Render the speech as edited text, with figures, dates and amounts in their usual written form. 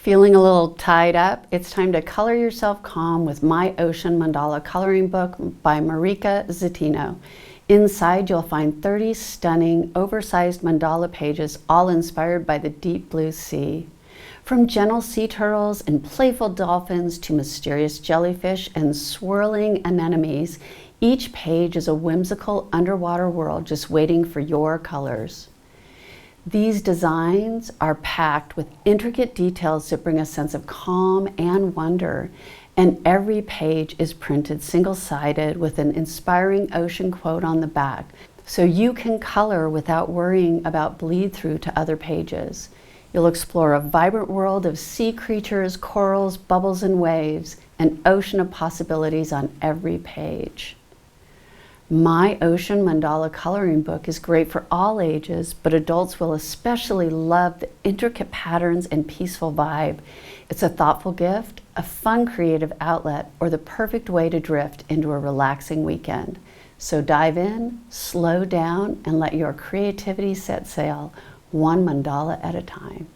Feeling a little tied up? It's time to color yourself calm with My Ocean Mandala Coloring Book by Marika Zatino. Inside you'll find 30 stunning, oversized mandala pages, all inspired by the deep blue sea. From gentle sea turtles and playful dolphins to mysterious jellyfish and swirling anemones, each page is a whimsical underwater world just waiting for your colors. These designs are packed with intricate details that bring a sense of calm and wonder, and every page is printed single-sided with an inspiring ocean quote on the back, so you can color without worrying about bleed-through to other pages. You'll explore a vibrant world of sea creatures, corals, bubbles, and waves, an ocean of possibilities on every page. My Ocean Mandala Coloring Book is great for all ages, but adults will especially love the intricate patterns and peaceful vibe. It's a thoughtful gift, a fun creative outlet, or the perfect way to drift into a relaxing weekend. So dive in, slow down, and let your creativity set sail, one mandala at a time.